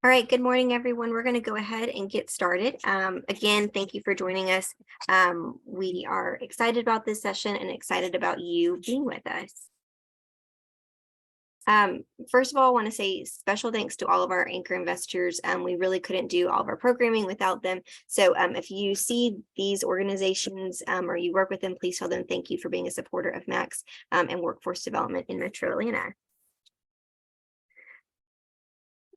All right, good morning, everyone. We're going to go ahead and get started. Again, thank you for joining us. We are excited about this session and excited about you being with us. First of all, I want to say special thanks to all of our anchor investors. We really couldn't do all of our programming without them. So if you see these organizations or you work with them, please tell them thank you for being a supporter of Max and workforce development in Metro Atlanta.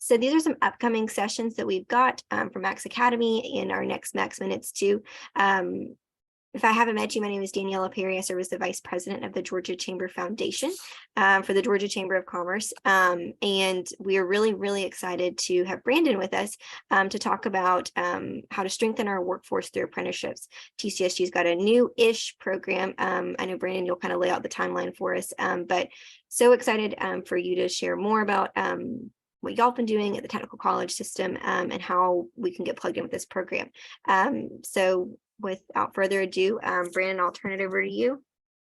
So these are some upcoming sessions that we've got from Max Academy in our next Max Minutes too. If I haven't met you, my name is Daniela Perry. I serve as the Vice President of the Georgia Chamber Foundation for the Georgia Chamber of Commerce. And we are really, really excited to have Brandon with us to talk about how to strengthen our workforce through apprenticeships. TCSG's got a new-ish program. I know, Brandon, you'll kind of lay out the timeline for us, but so excited for you to share more about what y'all been doing at the technical college system and how we can get plugged in with this program. So without further ado, Brandon, I'll turn it over to you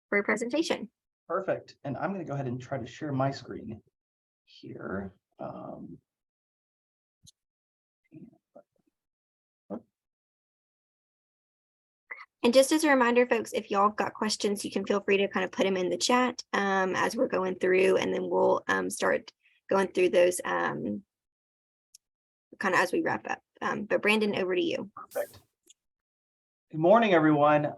for a presentation. Perfect. And I'm going to go ahead and try to share my screen here. And just as a reminder, folks, if y'all have got questions, you can feel free to kind of put them in the chat as we're going through, and then we'll start going through those kind of as we wrap up. But Brandon, over to you. Perfect. Good morning, everyone.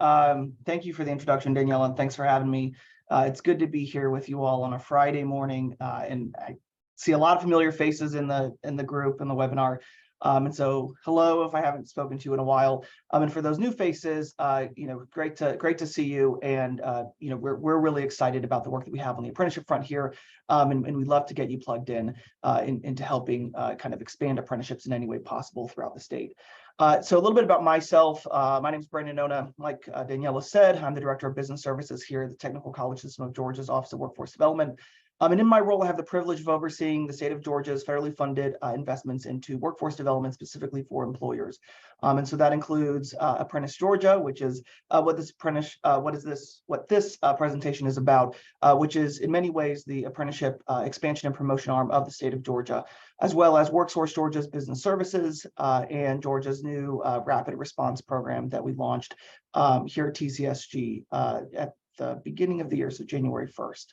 Thank you for the introduction, Danielle, and thanks for having me. It's good to be here with you all on a Friday morning, and I see a lot of familiar faces in the group and the webinar. And so, hello, if I haven't spoken to you in a while. And for those new faces, great to see you. And we're really excited about the work that we have on the apprenticeship front here, and we'd love to get you plugged in into helping kind of expand apprenticeships in any way possible throughout the state. So a little bit about myself. My name is Brandon Nona. Like Daniela said, I'm the Director of Business Services here at the Technical College System of Georgia's Office of Workforce Development. And in my role, I have the privilege of overseeing the state of Georgia's federally funded investments into workforce development specifically for employers. And so that includes Apprentice Georgia, which is what this presentation is about, which is in many ways the apprenticeship expansion and promotion arm of the state of Georgia, as well as WorkSource Georgia's business services and Georgia's new rapid response program that we launched here at TCSG at the beginning of the year, so January 1st.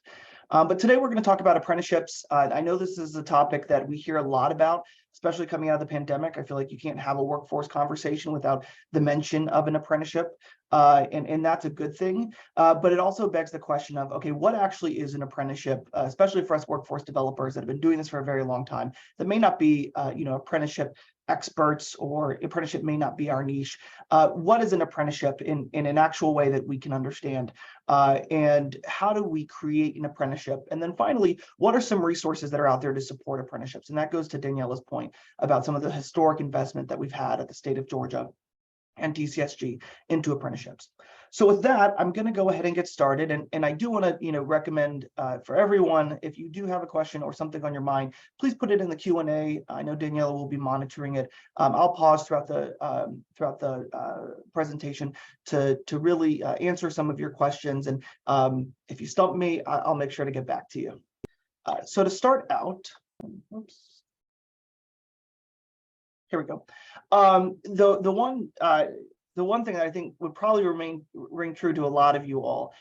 But today we're going to talk about apprenticeships. I know this is a topic that we hear a lot about, especially coming out of the pandemic. I feel like you can't have a workforce conversation without the mention of an apprenticeship, and that's a good thing. But it also begs the question of, okay, what actually is an apprenticeship, especially for us workforce developers that have been doing this for a very long time, that may not be, apprenticeship experts, or apprenticeship may not be our niche. What is an apprenticeship in an actual way that we can understand? And how do we create an apprenticeship? And then finally, what are some resources that are out there to support apprenticeships? And that goes to Daniela's point about some of the historic investment that we've had at the state of Georgia and TCSG into apprenticeships. So with that, I'm going to go ahead and get started. And I do want to, recommend for everyone, if you do have a question or something on your mind, please put it in the Q&A. I know Daniela will be monitoring it. I'll pause throughout the presentation to really answer some of your questions. And if you stump me, I'll make sure to get back to you. So to start out, oops. Here we go. The one thing that I think would probably ring true to a lot of you all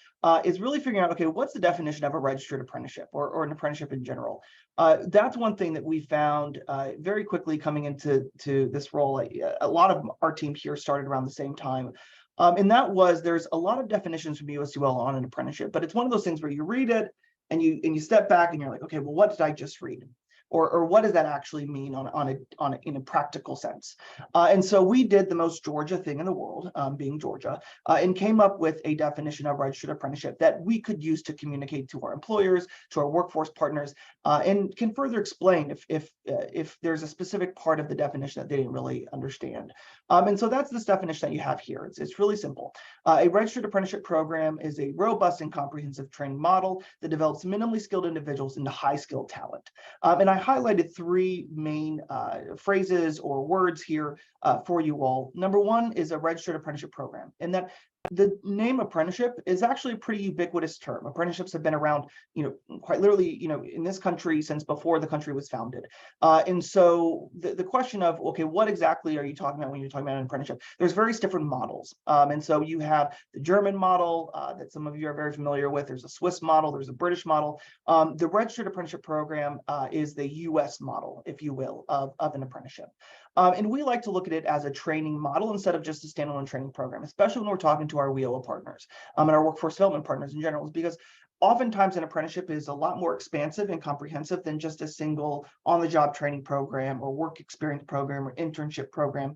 is really figuring out, okay, what's the definition of a registered apprenticeship or an apprenticeship in general? That's one thing that we found very quickly coming into this role. A lot of our team here started around the same time. And that was, there's a lot of definitions from USUL on an apprenticeship, but it's one of those things where you read it and you step back and you're like, okay, well, what did I just read? Or what does that actually mean in a practical sense? And so we did the most Georgia thing in the world, being Georgia, and came up with a definition of registered apprenticeship that we could use to communicate to our employers, to our workforce partners, and can further explain if there's a specific part of the definition that they didn't really understand. And so that's this definition that you have here. It's really simple. A registered apprenticeship program is a robust and comprehensive training model that develops minimally skilled individuals into high-skilled talent. And I highlighted three main phrases or words here for you all. Number one is a registered apprenticeship program, and that The name apprenticeship is actually a pretty ubiquitous term. Apprenticeships have been around, quite literally, in this country since before the country was founded. And so the question of, okay, what exactly are you talking about when you're talking about an apprenticeship? There's various different models. And so you have the German model that some of you are very familiar with. There's a Swiss model. There's a British model. The Registered Apprenticeship Program is the US model, if you will, of an apprenticeship. And we like to look at it as a training model instead of just a standalone training program, especially when we're talking to our WIOA partners and our workforce development partners in general, because oftentimes an apprenticeship is a lot more expansive and comprehensive than just a single on-the-job training program or work experience program or internship program,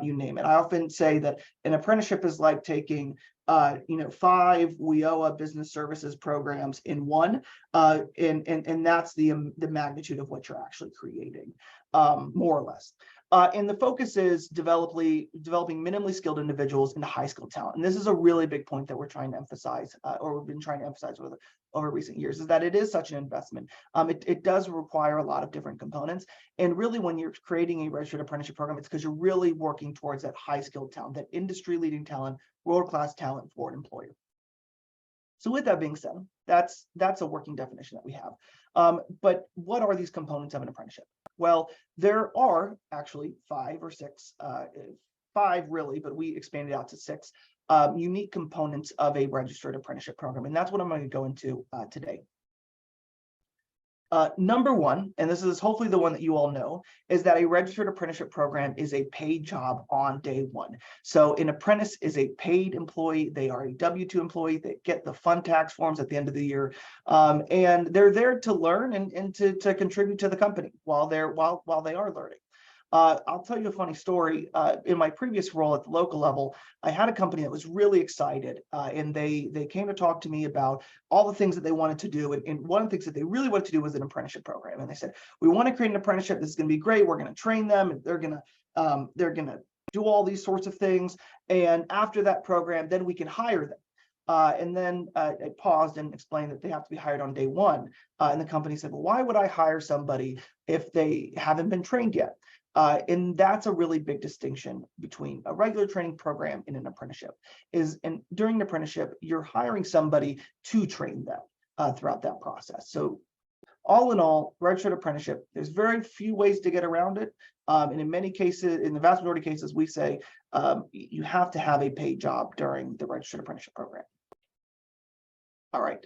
you name it. I often say that an apprenticeship is like taking 5 WIOA business services programs in one, and that's the magnitude of what you're actually creating, more or less. And the focus is developing minimally skilled individuals into high skilled talent. And this is a really big point that we're trying to emphasize, or we've been trying to emphasize over recent years, is that it is such an investment. It does require a lot of different components. And really, when you're creating a registered apprenticeship program, it's because you're really working towards that high skilled talent, that industry leading talent, world-class talent for an employer. So with that being said, that's a working definition that we have. But what are these components of an apprenticeship? Well, there are actually 5 or 6, 5 really, but we expanded out to 6 unique components of a registered apprenticeship program. And that's what I'm going to go into today. Number 1, and this is hopefully the one that you all know, is that a registered apprenticeship program is a paid job on day 1. So an apprentice is a paid employee. They are a W-2 employee. They get the fun tax forms at the end of the year, and they're there to learn and to contribute to the company while they are learning. I'll tell you a funny story. In my previous role at the local level, I had a company that was really excited, and they came to talk to me about all the things that they wanted to do. And one of the things that they really wanted to do was an apprenticeship program. And they said, we want to create an apprenticeship. This is going to be great. We're going to train them, and they're going to do all these sorts of things. And after that program, then we can hire them. And then I paused and explained that they have to be hired on day 1. And the company said, well, why would I hire somebody if they haven't been trained yet? And that's a really big distinction between a regular training program and an apprenticeship. And during an apprenticeship, you're hiring somebody to train them throughout that process. So all in all, registered apprenticeship, there's very few ways to get around it. And in many cases, in the vast majority of cases, we say you have to have a paid job during the registered apprenticeship program. All right.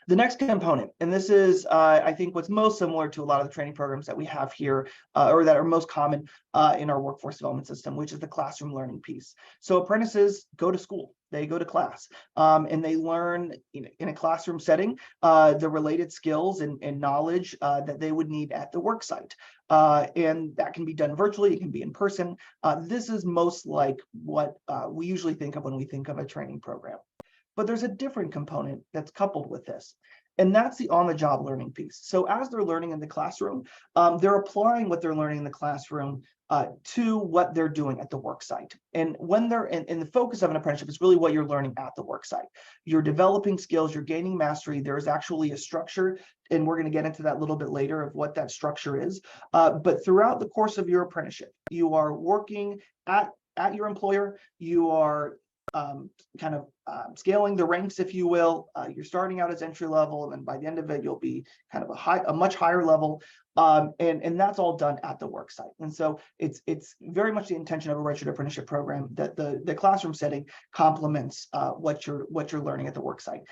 The next component, and this is, I think, what's most similar to a lot of the training programs that we have here, or that are most common in our workforce development system, which is the classroom learning piece. So apprentices go to school, they go to class, and they learn in a classroom setting the related skills and knowledge that they would need at the work site. And that can be done virtually, it can be in person. This is most like what we usually think of when we think of a training program. But there's a different component that's coupled with this, and that's the on-the-job learning piece. So as they're learning in the classroom, they're applying what they're learning in the classroom to what they're doing at the work site. And when they're in the focus of an apprenticeship is really what you're learning at the work site. You're developing skills, you're gaining mastery. There's actually a structure, and we're going to get into that a little bit later of what that structure is. But throughout the course of your apprenticeship, you are working at your employer. You are scaling the ranks, if you will. You're starting out as entry level, and then by the end of it, you'll be kind of a much higher level, and that's all done at the work site. And so it's very much the intention of a registered apprenticeship program that the classroom setting complements what you're learning at the work site.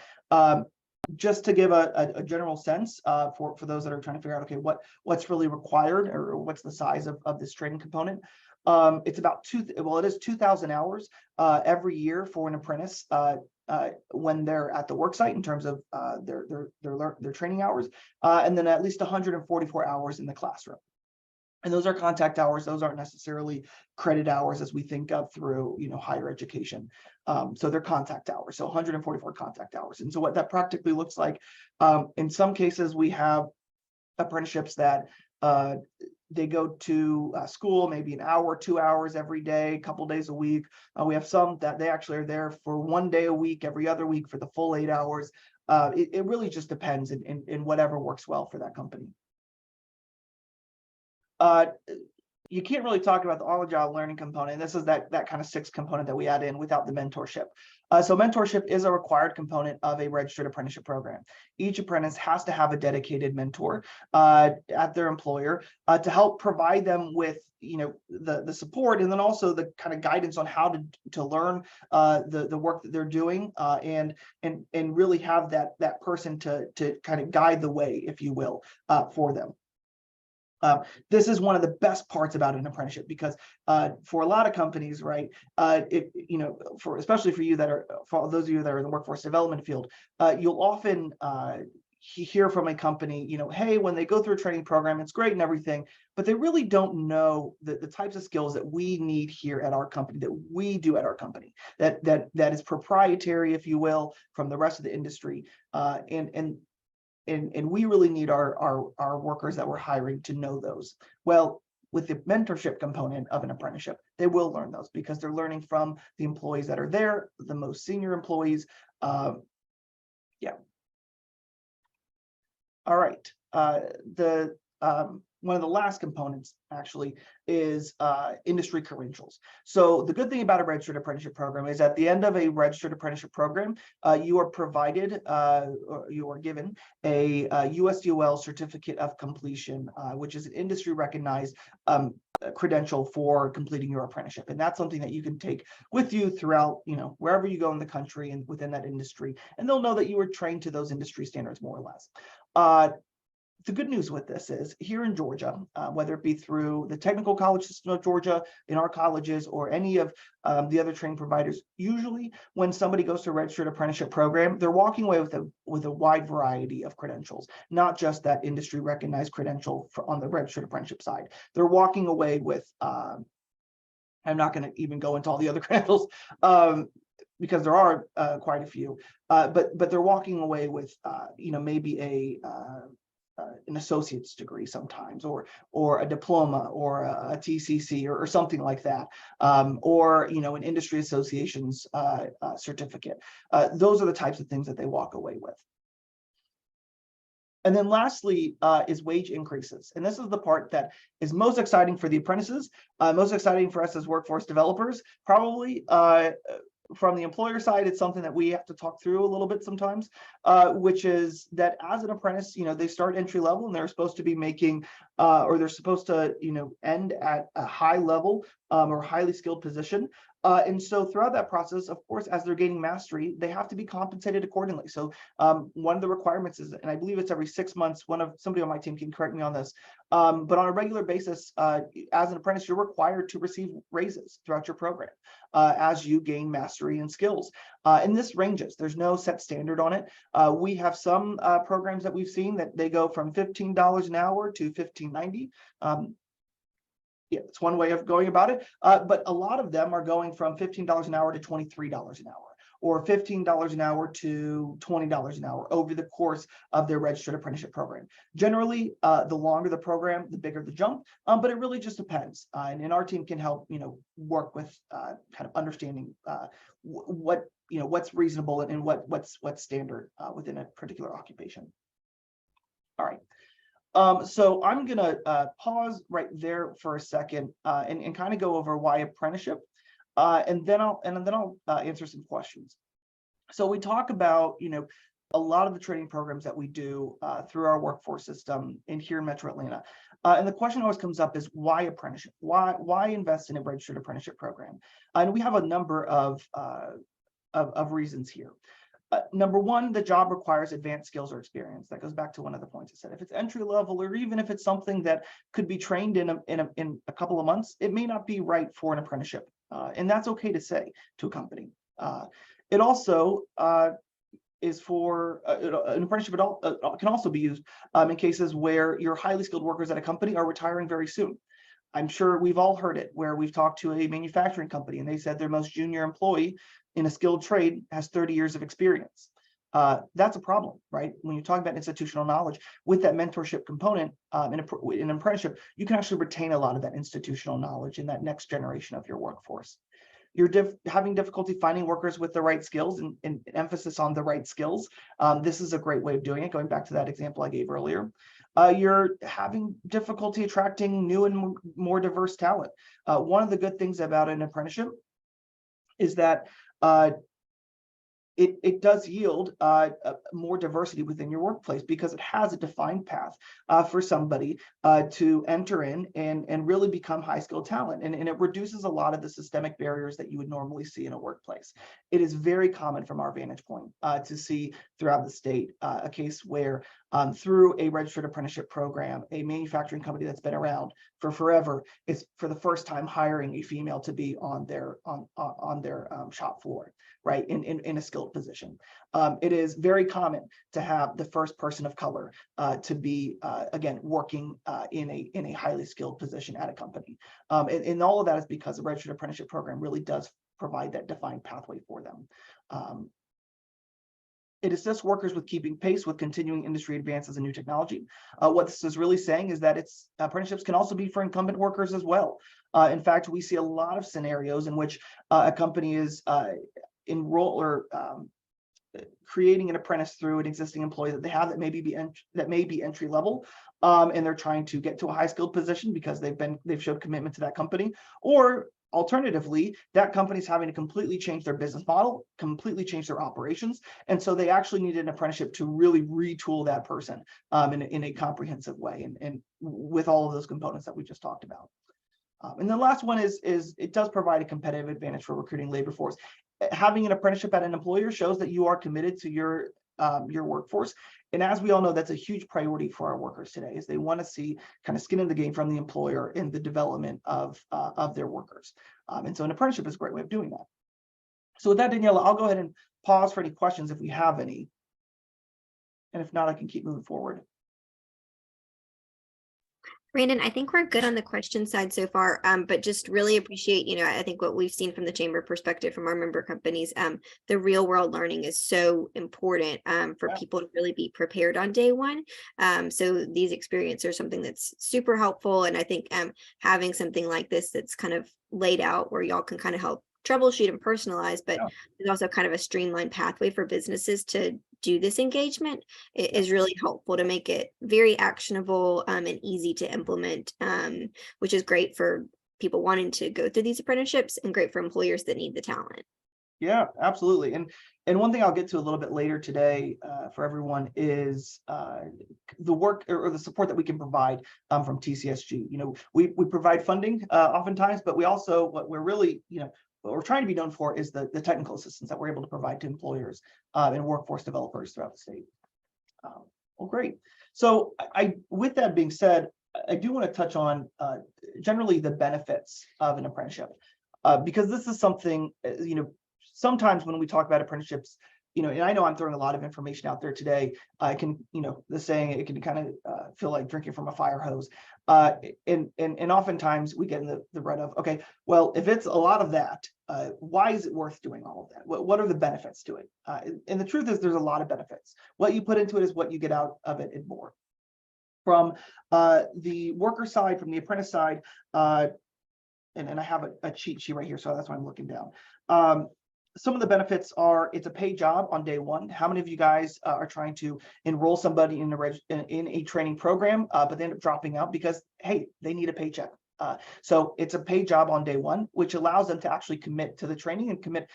Just to give a general sense for those that are trying to figure out, okay, what's really required, or what's the size of this training component. It's about it is 2,000 hours every year for an apprentice when they're at the work site in terms of their training hours, and then at least 144 hours in the classroom. And those are contact hours. Those aren't necessarily credit hours as we think of through higher education. So they're contact hours. So 144 contact hours. And so what that practically looks like, in some cases we have apprenticeships that they go to school maybe an hour, 2 hours every day, a couple days a week. We have some that they actually are there for 1 day a week, every other week for the full 8 hours. It really just depends in whatever works well for that company. you can't really talk about the on-the-job learning component. This is that kind of sixth component that we add in without the mentorship. So mentorship is a required component of a registered apprenticeship program. Each apprentice has to have a dedicated mentor at their employer to help provide them with the support, and then also the kind of guidance on how to learn the work that they're doing, and really have that person to kind of guide the way, if you will, for them. This is one of the best parts about an apprenticeship, because for a lot of companies, right, especially for those of you that are in the workforce development field, you'll often hear from a company, hey, when they go through a training program, it's great and everything, but they really don't know the types of skills that we need here at our company, that we do at our company, that is proprietary, if you will, from the rest of the industry, and we really need our workers that we're hiring to know those. Well, with the mentorship component of an apprenticeship, they will learn those, because they're learning from the employees that are there, the most senior employees. Yeah. All right. One of the last components actually is industry credentials. So the good thing about a registered apprenticeship program is at the end of a registered apprenticeship program, you are provided, or you are given a USDOL certificate of completion, which is an industry recognized credential for completing your apprenticeship. And that's something that you can take with you throughout, wherever you go in the country and within that industry, and they'll know that you were trained to those industry standards, more or less. The good news with this is here in Georgia, whether it be through the technical college system of Georgia, in our colleges, or any of the other training providers, usually when somebody goes to a registered apprenticeship program, they're walking away with a wide variety of credentials, not just that industry recognized credential on the registered apprenticeship side. They're walking away with, I'm not going to even go into all the other credentials, because there are quite a few, but they're walking away with, maybe an associate's degree sometimes, or a diploma, or a TCC, or something like that, or an industry association's certificate. Those are the types of things that they walk away with. And then lastly is wage increases. And this is the part that is most exciting for the apprentices, most exciting for us as workforce developers, probably. From the employer side, it's something that we have to talk through a little bit sometimes, which is that as an apprentice, they start entry level and they're supposed to be making, or they're supposed to, end at a high level or highly skilled position. And so throughout that process, of course, as they're gaining mastery, they have to be compensated accordingly. So one of the requirements is, and I believe it's every 6 months, somebody on my team can correct me on this, but on a regular basis, as an apprentice, you're required to receive raises throughout your program as you gain mastery and skills. And this ranges. There's no set standard on it. We have some programs that we've seen that they go from $15 an hour to $15.90. Yeah, it's one way of going about it. But a lot of them are going from $15 an hour to $23 an hour, or $15 an hour to $20 an hour over the course of their registered apprenticeship program. Generally, the longer the program, the bigger the jump, but it really just depends. And our team can help, work with kind of understanding what's reasonable and what's standard within a particular occupation. All right. So I'm going to pause right there for a second and kind of go over why apprenticeship, and then I'll answer some questions. So we talk about, a lot of the training programs that we do through our workforce system here in Metro Atlanta. And the question always comes up is why apprenticeship? Why invest in a registered apprenticeship program? And we have a number of reasons here. Number one, the job requires advanced skills or experience. That goes back to one of the points I said. If it's entry level, or even if it's something that could be trained in a couple of months, it may not be right for an apprenticeship, and that's okay to say to a company. It also is for an apprenticeship. Can also be used in cases where your highly skilled workers at a company are retiring very soon. I'm sure we've all heard it, where we've talked to a manufacturing company and they said their most junior employee in a skilled trade has 30 years of experience. That's a problem, right? When you're talking about institutional knowledge, with that mentorship component in an apprenticeship, you can actually retain a lot of that institutional knowledge in that next generation of your workforce. You're having difficulty finding workers with the right skills, and emphasis on the right skills. This is a great way of doing it, going back to that example I gave earlier. you're having difficulty attracting new and more diverse talent. One of the good things about an apprenticeship is that it does yield more diversity within your workplace, because it has a defined path for somebody to enter in and really become high skilled talent. And it reduces a lot of the systemic barriers that you would normally see in a workplace. It is very common from our vantage point to see throughout the state a case where through a registered apprenticeship program, a manufacturing company that's been around for forever is for the first time hiring a female to be on their shop floor, right, in a skilled position. It is very common to have the first person of color to be again working in a highly skilled position at a company, and all of that is because the registered apprenticeship program really does provide that defined pathway for them. It assists workers with keeping pace with continuing industry advances in new technology. What this is really saying is that apprenticeships can also be for incumbent workers as well. In fact, we see a lot of scenarios in which a company is enroll or creating an apprentice through an existing employee that they have that may be entry level, and they're trying to get to a high skilled position because they've showed commitment to that company. Or alternatively, that company's having to completely change their business model, completely change their operations, and so they actually need an apprenticeship to really retool that person in a comprehensive way, and with all of those components that we just talked about. And the last one is it does provide a competitive advantage for recruiting labor force. Having an apprenticeship at an employer shows that you are committed to your workforce. And as we all know, that's a huge priority for our workers today, is they want to see kind of skin in the game from the employer in the development of their workers. And so an apprenticeship is a great way of doing that. So with that, Daniela, I'll go ahead and pause for any questions if we have any. And if not, I can keep moving forward. Brandon, I think we're good on the question side so far, but just really appreciate, I think what we've seen from the chamber perspective from our member companies, the real world learning is so important for people to really be prepared on day one. So these experiences are something that's super helpful. And I think having something like this that's kind of laid out where y'all can kind of help troubleshoot and personalize, but it's also kind of a streamlined pathway for businesses to do this engagement is really helpful to make it very actionable and easy to implement, which is great for people wanting to go through these apprenticeships and great for employers that need the talent. Yeah, absolutely. And one thing I'll get to a little bit later today for everyone is the work or the support that we can provide from TCSG. We provide funding oftentimes, but we also, what we're really, what we're trying to be known for is the technical assistance that we're able to provide to employers and workforce developers throughout the state. Well, great. So with that being said, I do want to touch on generally the benefits of an apprenticeship, because this is something, sometimes when we talk about apprenticeships, and I know I'm throwing a lot of information out there today. I can, the saying, it can kind of feel like drinking from a fire hose. And oftentimes we get in the rut of, okay, well, if it's a lot of that, why is it worth doing all of that? What are the benefits to it? And the truth is there's a lot of benefits. What you put into it is what you get out of it and more. From the worker side, from the apprentice side, and I have a cheat sheet right here, so that's why I'm looking down. Some of the benefits are it's a paid job on day one. How many of you guys are trying to enroll somebody in a training program, but they end up dropping out because, hey, they need a paycheck? So it's a paid job on day one, which allows them to actually commit to the training and commit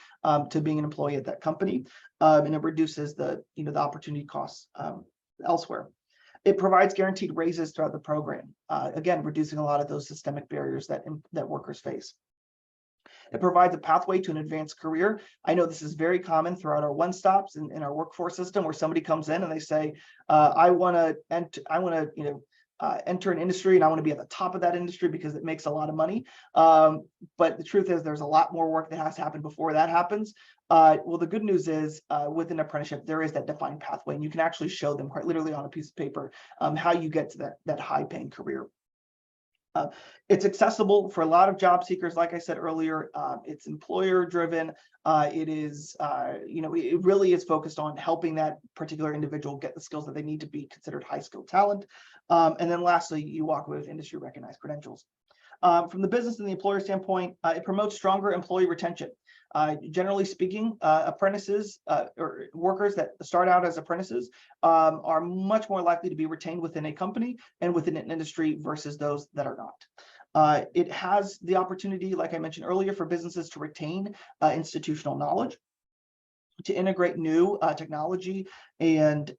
to being an employee at that company, and it reduces the opportunity costs elsewhere. It provides guaranteed raises throughout the program, again reducing a lot of those systemic barriers that workers face. It provides a pathway to an advanced career. I know this is very common throughout our one-stops in our workforce system, where somebody comes in and they say, I want to enter an industry and I want to be at the top of that industry because it makes a lot of money. But the truth is there's a lot more work that has to happen before that happens. Well, the good news is with an apprenticeship, there is that defined pathway, and you can actually show them quite literally on a piece of paper how you get to that high-paying career. It's accessible for a lot of job seekers. Like I said earlier, it's employer driven. It is, it really is focused on helping that particular individual get the skills that they need to be considered high skilled talent. And then lastly, you walk away with industry recognized credentials. From the business and the employer standpoint, it promotes stronger employee retention. Generally speaking, apprentices or workers that start out as apprentices are much more likely to be retained within a company and within an industry versus those that are not. It has the opportunity, like I mentioned earlier, for businesses to retain institutional knowledge, to integrate new technology and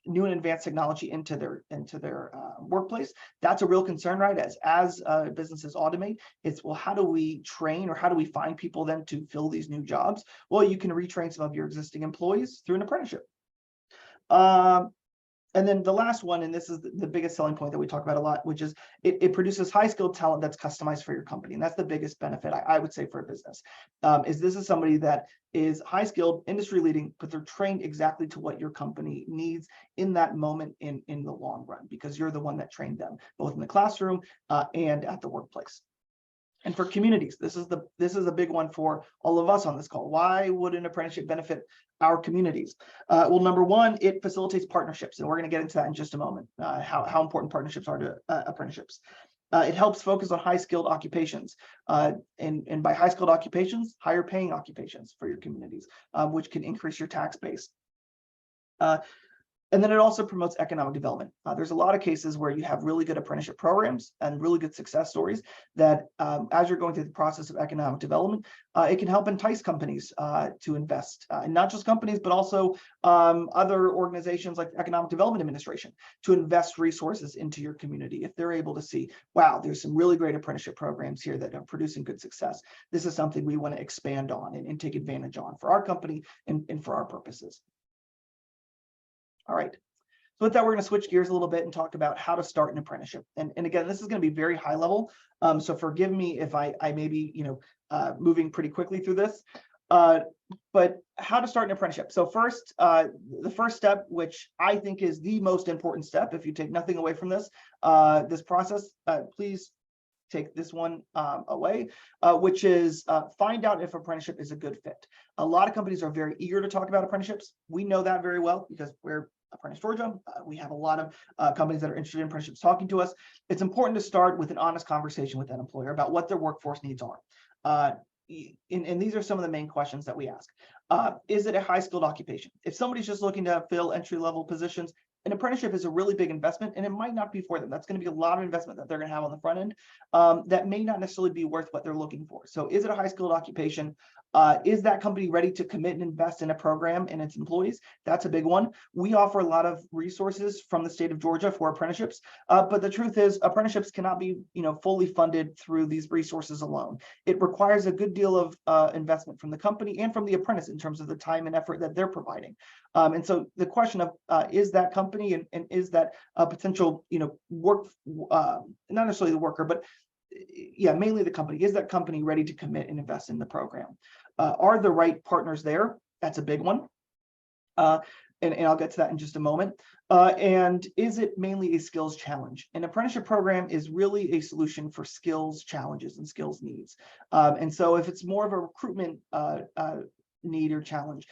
new and advanced technology into their workplace. That's a real concern, right? As businesses automate, it's, well, how do we train or how do we find people then to fill these new jobs? Well, you can retrain some of your existing employees through an apprenticeship. And then the last one, and this is the biggest selling point that we talk about a lot, which is it produces high skilled talent that's customized for your company. And that's the biggest benefit, I would say, for a business, is this is somebody that is high skilled, industry leading, but they're trained exactly to what your company needs in that moment in the long run, because you're the one that trained them, both in the classroom and at the workplace. And for communities, this is a big one for all of us on this call. Why would an apprenticeship benefit our communities? Well, number one, it facilitates partnerships, and we're going to get into that in just a moment, how important partnerships are to apprenticeships. It helps focus on high-skilled occupations, and by high-skilled occupations, higher-paying occupations for your communities, which can increase your tax base. And then it also promotes economic development. There's a lot of cases where you have really good apprenticeship programs and really good success stories that as you're going through the process of economic development, it can help entice companies to invest, and not just companies, but also other organizations like the Economic Development Administration to invest resources into your community. If they're able to see, wow, there's some really great apprenticeship programs here that are producing good success. This is something we want to expand on and take advantage on for our company and for our purposes. All right, so with that, we're going to switch gears a little bit and talk about how to start an apprenticeship. And again, this is going to be very high level, so forgive me if I may be moving pretty quickly through this. But how to start an apprenticeship. So first, the first step, which I think is the most important step, if you take nothing away from this process, please take this one away, which is find out if apprenticeship is a good fit. A lot of companies are very eager to talk about apprenticeships. We know that very well because we're Apprentice Georgia. We have a lot of companies that are interested in apprenticeships talking to us. It's important to start with an honest conversation with that employer about what their workforce needs are. And these are some of the main questions that we ask. Is it a high skilled occupation? If somebody's just looking to fill entry level positions, an apprenticeship is a really big investment, and it might not be for them. That's going to be a lot of investment that they're going to have on the front end that may not necessarily be worth what they're looking for. So is it a high skilled occupation? Is that company ready to commit and invest in a program and its employees? That's a big one. We offer a lot of resources from the state of Georgia for apprenticeships, but the truth is apprenticeships cannot be fully funded through these resources alone. It requires a good deal of investment from the company and from the apprentice in terms of the time and effort that they're providing. And so the question of is that company and is that a potential work, not necessarily the worker, but yeah, mainly the company, is that company ready to commit and invest in the program? Are the right partners there? That's a big one. And I'll get to that in just a moment. And is it mainly a skills challenge? An apprenticeship program is really a solution for skills challenges and skills needs. And so if it's more of a recruitment need or challenge,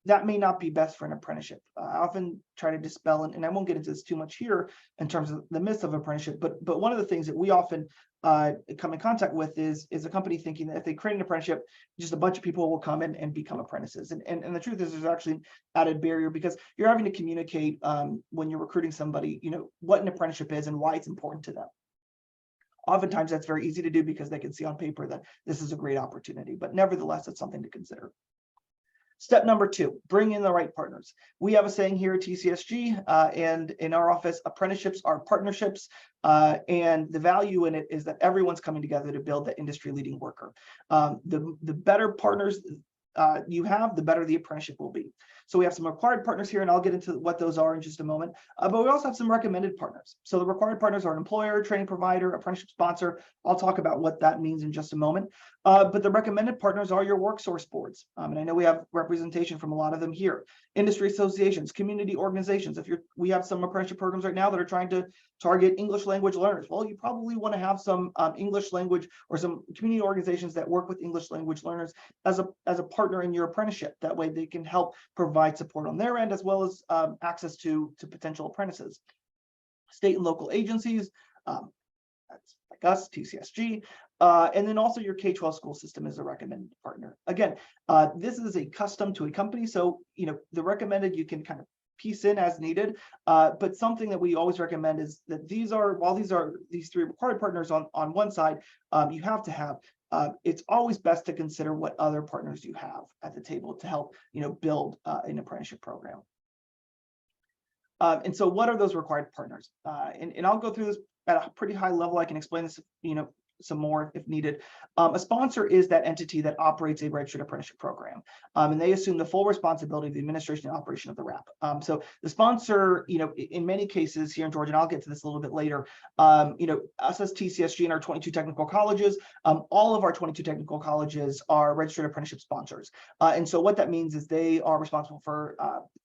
that may not be best for an apprenticeship. I often try to dispel, and I won't get into this too much here in terms of the myths of apprenticeship, but one of the things that we often come in contact with is a company thinking that if they create an apprenticeship, just a bunch of people will come in and become apprentices. And the truth is there's actually an added barrier because you're having to communicate when you're recruiting somebody, what an apprenticeship is and why it's important to them. Oftentimes that's very easy to do because they can see on paper that this is a great opportunity, but nevertheless, it's something to consider. Step number 2, bring in the right partners. We have a saying here at TCSG and in our office, apprenticeships are partnerships, and the value in it is that everyone's coming together to build the industry leading worker. The better partners you have, the better the apprenticeship will be. So we have some required partners here, and I'll get into what those are in just a moment. But we also have some recommended partners. So the required partners are an employer, training provider, apprenticeship sponsor. I'll talk about what that means in just a moment. But the recommended partners are your work source boards. And I know we have representation from a lot of them here. Industry associations, community organizations. We have some apprenticeship programs right now that are trying to target English language learners. Well, you probably want to have some English language or some community organizations that work with English language learners as a partner in your apprenticeship. That way they can help provide support on their end as well as access to potential apprentices. State and local agencies, that's like us, TCSG. And then also your K-12 school system is a recommended partner. Again, this is a custom to a company. So, the recommended you can kind of piece in as needed. But something that we always recommend is that while these are these three required partners on one side, you have to have, it's always best to consider what other partners you have at the table to help, build an apprenticeship program. And so what are those required partners? And I'll go through this at a pretty high level. I can explain this, some more if needed. A sponsor is that entity that operates a registered apprenticeship program, and they assume the full responsibility of the administration and operation of the RAP. So the sponsor, in many cases here in Georgia, and I'll get to this a little bit later, us as TCSG and our 22 technical colleges, all of our 22 technical colleges are registered apprenticeship sponsors. And so what that means is they are responsible for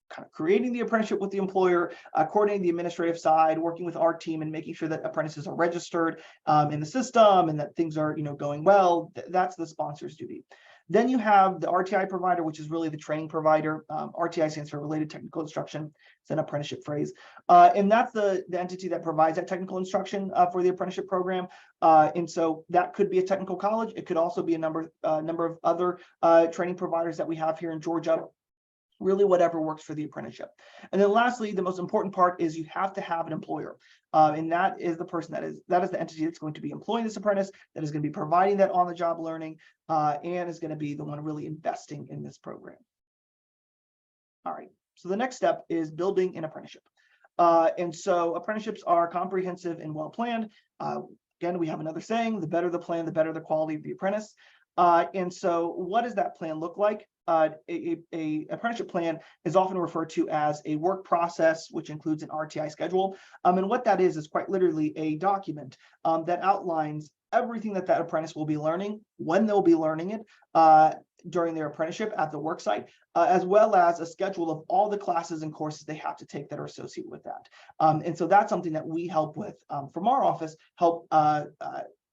kind of creating the apprenticeship with the employer, coordinating the administrative side, working with our team and making sure that apprentices are registered in the system and that things are, going well. That's the sponsor's duty. Then you have the RTI provider, which is really the training provider. RTI stands for Related Technical Instruction. It's an apprenticeship phrase. And that's the entity that provides that technical instruction for the apprenticeship program. And so that could be a technical college. It could also be a number of other training providers that we have here in Georgia. Really whatever works for the apprenticeship. And then lastly, the most important part is you have to have an employer. And that is the person that is the entity that's going to be employing this apprentice, that is going to be providing that on-the-job learning, and is going to be the one really investing in this program. All right, so the next step is building an apprenticeship. And so apprenticeships are comprehensive and well-planned. Again, we have another saying, the better the plan, the better the quality of the apprentice. And so what does that plan look like? A apprenticeship plan is often referred to as a work process, which includes an RTI schedule. And what that is quite literally a document that outlines everything that apprentice will be learning, when they'll be learning it, during their apprenticeship at the work site, as well as a schedule of all the classes and courses they have to take that are associated with that. And so that's something that we help with from our office, help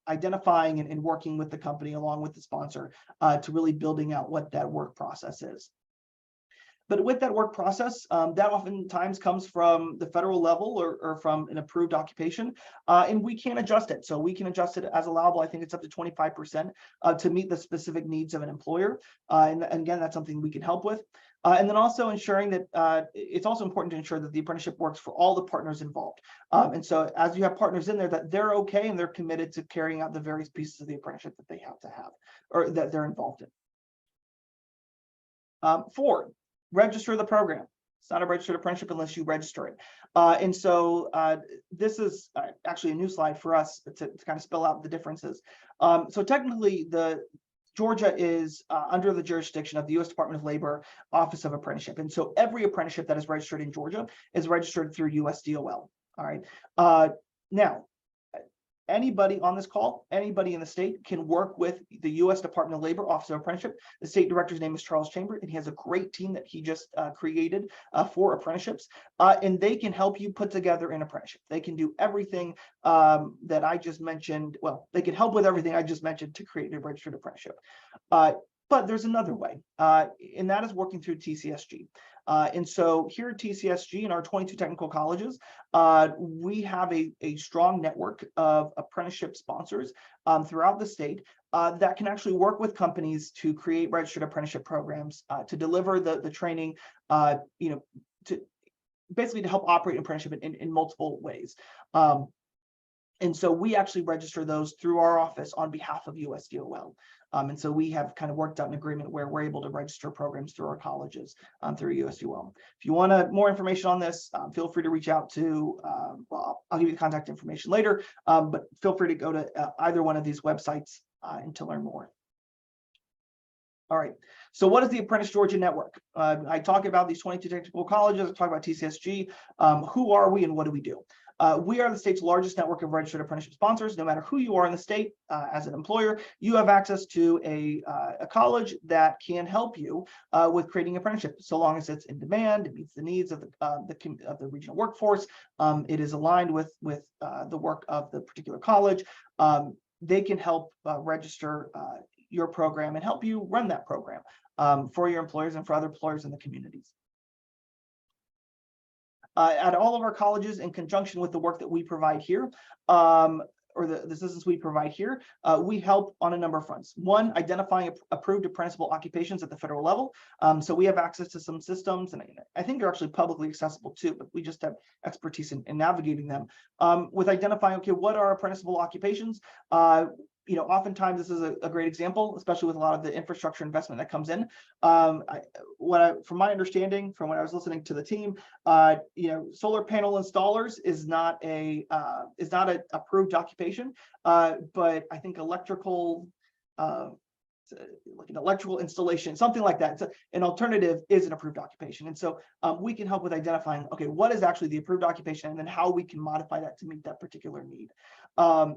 identifying and working with the company along with the sponsor to really building out what that work process is. But with that work process, that oftentimes comes from the federal level or from an approved occupation, and we can adjust it. So we can adjust it as allowable. I think it's up to 25% to meet the specific needs of an employer. And again, that's something we can help with. And then also ensuring that it's also important to ensure that the apprenticeship works for all the partners involved. And so as you have partners in there, that they're okay and they're committed to carrying out the various pieces of the apprenticeship that they have to have or that they're involved in. 4, register the program. It's not a registered apprenticeship unless you register it. And so this is actually a new slide for us to kind of spell out the differences. So technically, Georgia is under the jurisdiction of the U.S. Department of Labor Office of Apprenticeship. And so every apprenticeship that is registered in Georgia is registered through USDOL. All right. Now, anybody on this call, anybody in the state can work with the U.S. Department of Labor Office of Apprenticeship. The state director's name is Charles Chambers, and he has a great team that he just created for apprenticeships, and they can help you put together an apprenticeship. They can do everything that I just mentioned. Well, they can help with everything I just mentioned to create a registered apprenticeship. But there's another way, and that is working through TCSG. And so here at TCSG in our 22 technical colleges, we have a strong network of apprenticeship sponsors throughout the state that can actually work with companies to create registered apprenticeship programs, to deliver the training, to basically to help operate an apprenticeship in multiple ways. And so we actually register those through our office on behalf of USDOL. And so we have kind of worked out an agreement where we're able to register programs through our colleges through USDOL. If you want more information on this, feel free to reach out to, well, I'll give you the contact information later, but feel free to go to either one of these websites and to learn more. All right, so what is the Apprentice Georgia Network? I talk about these 22 technical colleges, I talk about TCSG. Who are we and what do we do? We are the state's largest network of registered apprenticeship sponsors. No matter who you are in the state, as an employer, you have access to a college that can help you with creating an apprenticeship, so long as it's in demand, it meets the needs of the regional workforce, it is aligned with the work of the particular college. They can help register your program and help you run that program for your employers and for other employers in the communities. At all of our colleges, in conjunction with the work that we provide here, or the assistance we provide here, we help on a number of fronts. One, identifying approved apprenticeable occupations at the federal level. So we have access to some systems, and I think they're actually publicly accessible too, but we just have expertise in navigating them. With identifying, okay, what are apprenticeable occupations? Oftentimes this is a great example, especially with a lot of the infrastructure investment that comes in. From my understanding, from when I was listening to the team, solar panel installers is not a approved occupation, but I think electrical, like an electrical installation, something like that. So an alternative is an approved occupation. And so we can help with identifying, okay, what is actually the approved occupation, and then how we can modify that to meet that particular need.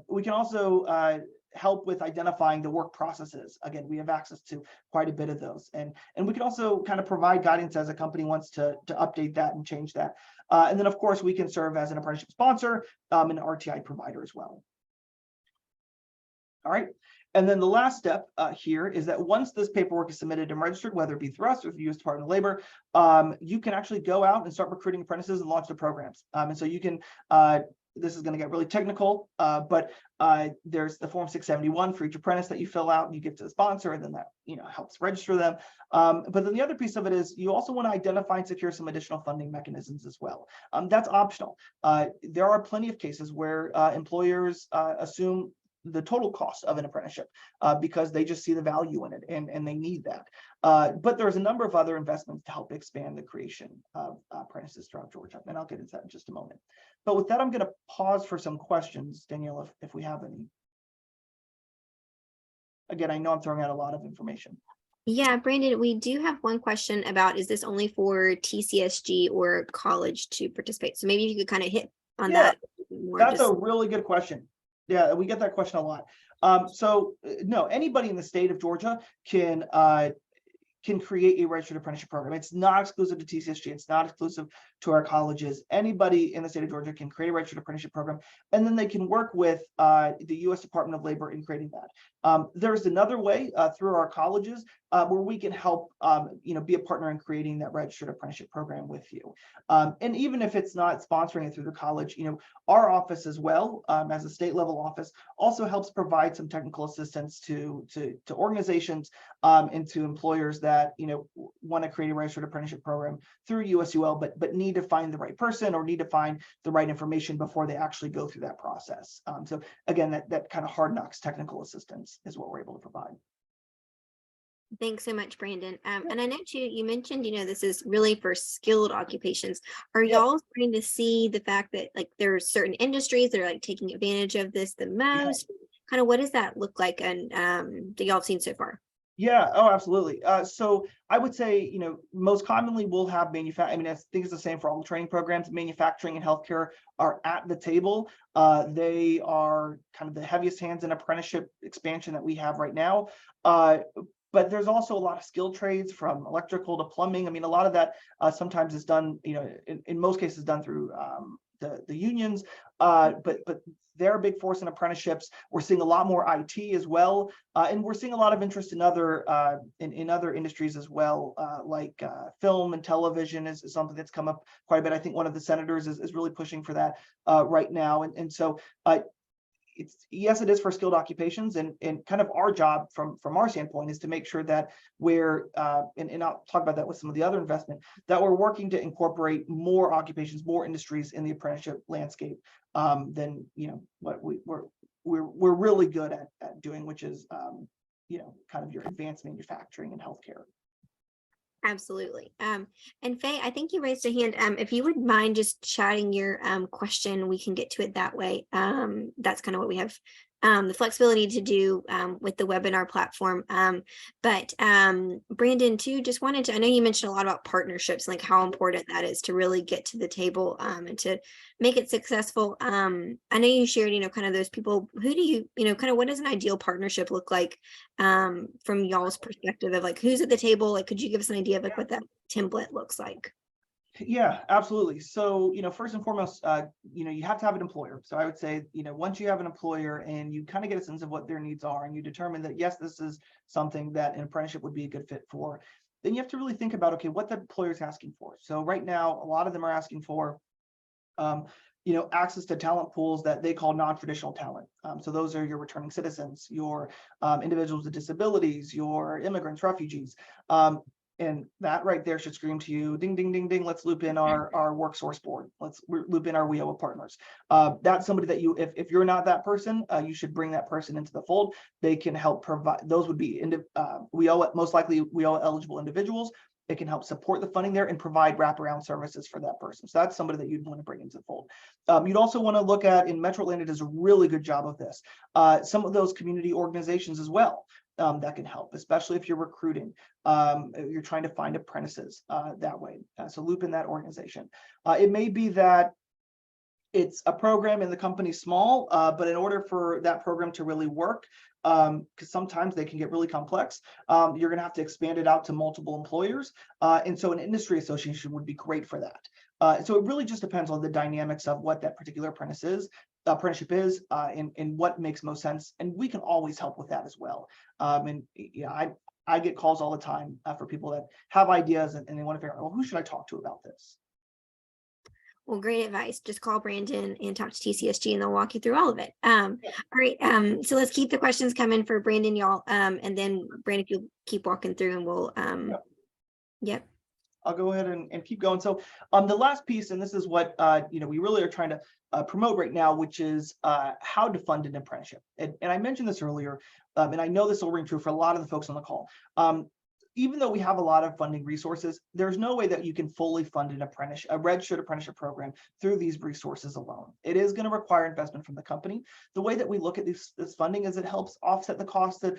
We can also help with identifying the work processes. Again, we have access to quite a bit of those. And we can also kind of provide guidance as a company wants to update that and change that. And then of course, we can serve as an apprenticeship sponsor, an RTI provider as well. All right. And then the last step here is that once this paperwork is submitted and registered, whether it be through us or through the U.S. Department of Labor, you can actually go out and start recruiting apprentices and launch the programs. And so you can, this is going to get really technical, but there's the Form 671 for each apprentice that you fill out and you give to the sponsor, and then that helps register them. But then the other piece of it is you also want to identify and secure some additional funding mechanisms as well. That's optional. There are plenty of cases where employers assume the total cost of an apprenticeship because they just see the value in it and they need that. But there's a number of other investments to help expand the creation of apprentices throughout Georgia, and I'll get into that in just a moment. But with that, I'm going to pause for some questions, Danielle, if we have any. Again, I know I'm throwing out a lot of information. Yeah, Brandon, we do have one question about, is this only for TCSG or college to participate? So maybe you could kind of hit on that more. That's a really good question. Yeah, we get that question a lot. No, anybody in the state of Georgia can create a registered apprenticeship program. It's not exclusive to TCSG. It's not exclusive to our colleges. Anybody in the state of Georgia can create a registered apprenticeship program, and then they can work with the U.S. Department of Labor in creating that. There's another way through our colleges where we can help, be a partner in creating that registered apprenticeship program with you. And even if it's not sponsoring it through the college, our office as well, as a state level office, also helps provide some technical assistance to organizations and to employers that want to create a registered apprenticeship program through USUL, but need to find the right person or need to find the right information before they actually go through that process. So again, that kind of hard knocks technical assistance is what we're able to provide. Thanks so much, Brandon. And I know you mentioned, this is really for skilled occupations. Are y'all starting to see the fact that there are certain industries that are taking advantage of this the most? Kind of what does that look like, and that y'all have seen so far? Yeah, oh, absolutely. So I would say, most commonly we'll have manufacturing. I think it's the same for all the training programs. Manufacturing and healthcare are at the table. They are kind of the heaviest hands in apprenticeship expansion that we have right now. But there's also a lot of skilled trades, from electrical to plumbing. A lot of that sometimes is done, in most cases done through the unions, but they're a big force in apprenticeships. We're seeing a lot more IT as well, and we're seeing a lot of interest in other industries as well, like film and television is something that's come up quite a bit. I think one of the senators is really pushing for that right now, and so yes, it is for skilled occupations, and kind of our job from our standpoint is to make sure that we're and I'll talk about that with some of the other investment, that we're working to incorporate more occupations, more industries in the apprenticeship landscape than what we're really good at doing, which is kind of your advanced manufacturing and healthcare. Absolutely. And Faye, I think you raised a hand. If you would mind just chatting your question, we can get to it that way. That's kind of what we have the flexibility to do with the webinar platform. But Brandon, too, just wanted to, I know you mentioned a lot about partnerships, like how important that is to really get to the table and to make it successful. I know you shared, kind of those people. Who do you, kind of what does an ideal partnership look like from y'all's perspective of who's at the table? Could you give us an idea of what that template looks like? Yeah, absolutely. So, first and foremost, you have to have an employer. So I would say, once you have an employer and you kind of get a sense of what their needs are, and you determine that, yes, this is something that an apprenticeship would be a good fit for, then you have to really think about, okay, what the employer is asking for. So right now, a lot of them are asking for access to talent pools that they call non-traditional talent. So those are your returning citizens, your individuals with disabilities, your immigrants, refugees. And that right there should scream to you, ding, ding, ding, ding, let's loop in our WorkSource board. Let's loop in our WIOA partners. That's somebody that if you're not that person, you should bring that person into the fold. They can help provide, those would be WIOA, most likely WIOA eligible individuals. It can help support the funding there and provide wraparound services for that person. So that's somebody that you'd want to bring into the fold. You'd also want to look at, in Metro Atlanta does a really good job of this, some of those community organizations as well. That can help, especially if you're recruiting, you're trying to find apprentices that way. So loop in that organization. It may be that it's a program and the company's small, but in order for that program to really work, because sometimes they can get really complex, you're going to have to expand it out to multiple employers. And so an industry association would be great for that. So it really just depends on the dynamics of what that particular apprenticeship is, and what makes most sense. And we can always help with that as well. And yeah, I get calls all the time for people that have ideas and they want to figure out, well, who should I talk to about this? Well, great advice. Just call Brandon and talk to TCSG and they'll walk you through all of it. All right. So let's keep the questions coming for Brandon, y'all. And then Brandon, if you'll keep walking through and we'll, yep. I'll go ahead and keep going. So the last piece, and this is what we really are trying to promote right now, which is how to fund an apprenticeship. And I mentioned this earlier, and I know this will ring true for a lot of the folks on the call. Even though we have a lot of funding resources, there's no way that you can fully fund a registered apprenticeship program through these resources alone. It is going to require investment from the company. The way that we look at this funding is it helps offset the cost to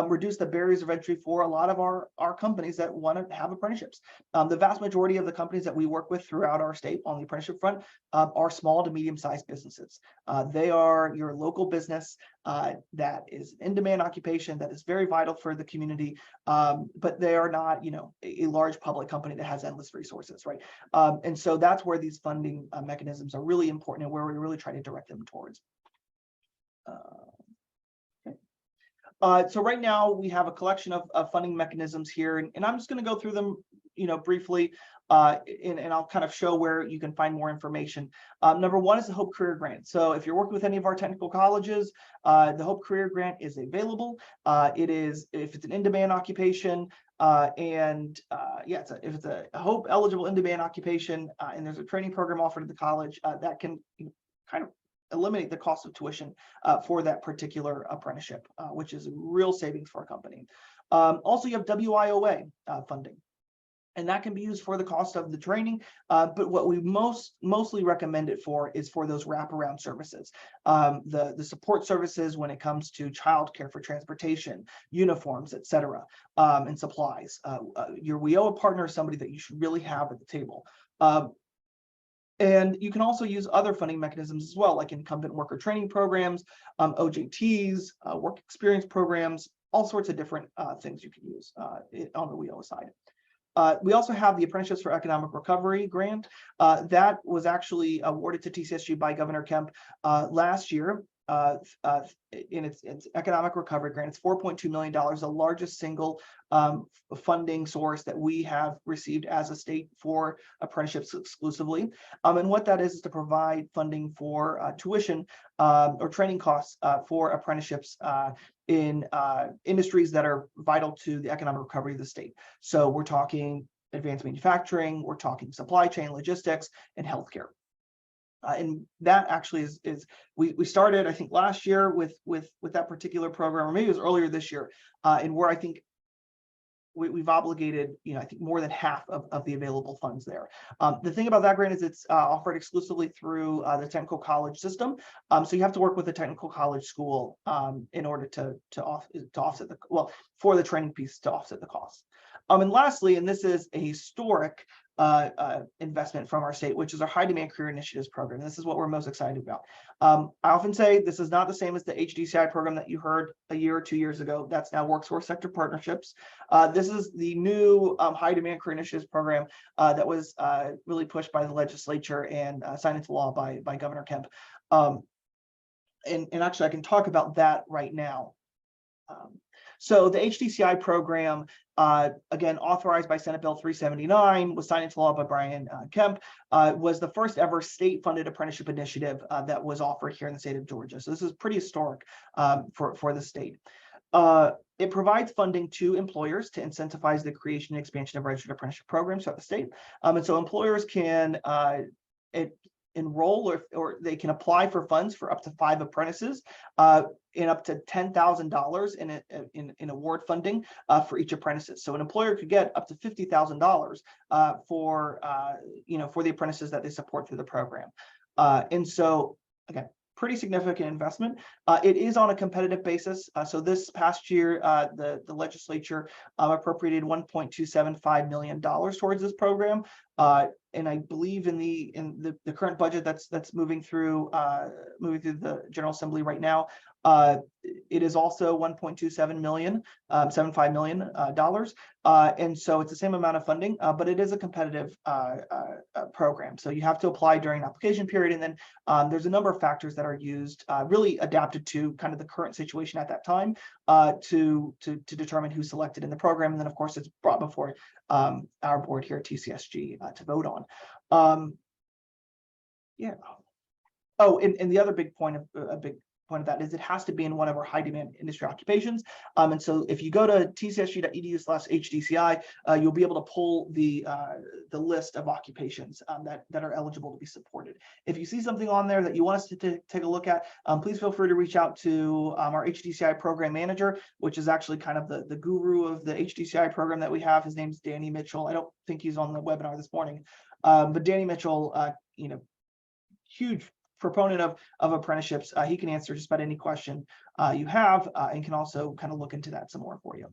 reduce the barriers of entry for a lot of our companies that want to have apprenticeships. The vast majority of the companies that we work with throughout our state on the apprenticeship front are small to medium-sized businesses. They are your local business that is an in-demand occupation that is very vital for the community, but they are not, a large public company that has endless resources, right? And so that's where these funding mechanisms are really important and where we really try to direct them towards. So right now we have a collection of funding mechanisms here, and I'm just going to go through them, briefly, and I'll kind of show where you can find more information. Number one is the Hope Career Grant. So if you're working with any of our technical colleges, the Hope Career Grant is available. It is, if it's an in-demand occupation, if it's a Hope eligible in-demand occupation, and there's a training program offered at the college, that can kind of eliminate the cost of tuition for that particular apprenticeship, which is a real savings for a company. Also, you have WIOA funding, and that can be used for the cost of the training. But what we mostly recommend it for is for those wraparound services, the support services when it comes to childcare, for transportation, uniforms, etc., and supplies. Your WIOA partner is somebody that you should really have at the table. And you can also use other funding mechanisms as well, like incumbent worker training programs, OJTs, work experience programs, all sorts of different things you can use on the WIOA side. We also have the Apprenticeships for Economic Recovery grant. That was actually awarded to TCSG by Governor Kemp last year. In its economic recovery grant, it's $4.2 million, the largest single funding source that we have received as a state for apprenticeships exclusively. And what that is to provide funding for tuition or training costs for apprenticeships in industries that are vital to the economic recovery of the state. So we're talking advanced manufacturing, we're talking supply chain, logistics, and healthcare. And that actually is we started, I think, last year with that particular program, or maybe it was earlier this year, and where I think we've obligated, I think more than half of the available funds there. The thing about that grant is it's offered exclusively through the technical college system. So you have to work with a technical college school in order to offset for the training piece to offset the costs. And lastly, and this is a historic investment from our state, which is our High Demand Career Initiatives program. This is what we're most excited about. I often say this is not the same as the HDCI program that you heard a year or 2 years ago. That's now Workforce Sector Partnerships. This is the new High Demand Career Initiatives program that was really pushed by the legislature and signed into law by Governor Kemp. And actually, I can talk about that right now. So the HDCI program, again, authorized by Senate Bill 379, was signed into law by Brian Kemp, was the first ever state-funded apprenticeship initiative that was offered here in the state of Georgia. So this is pretty historic for the state. It provides funding to employers to incentivize the creation and expansion of registered apprenticeship programs throughout the state. And so employers can enroll or they can apply for funds for up to 5 apprentices and up to $10,000 in award funding for each apprentice. So an employer could get up to $50,000 for the apprentices that they support through the program. And so again, pretty significant investment. It is on a competitive basis. So this past year, the legislature appropriated $1.275 million towards this program. And I believe in the current budget that's moving through the General Assembly right now, it is also $1.75 million. And so it's the same amount of funding, but it is a competitive program. So you have to apply during an application period, and then there's a number of factors that are used, really adapted to kind of the current situation at that time, to determine who's selected in the program. And then of course it's brought before our board here at TCSG to vote on. Yeah. Oh, and the other big point of that is it has to be in one of our high demand industry occupations. And so if you go to tcsg.edu/HDCI, you'll be able to pull the list of occupations that are eligible to be supported. If you see something on there that you want us to take a look at, please feel free to reach out to our HDCI program manager, which is actually kind of the guru of the HDCI program that we have. His name's Danny Mitchell. I don't think he's on the webinar this morning, but Danny Mitchell, huge proponent of apprenticeships. He can answer just about any question you have, and can also kind of look into that some more for you.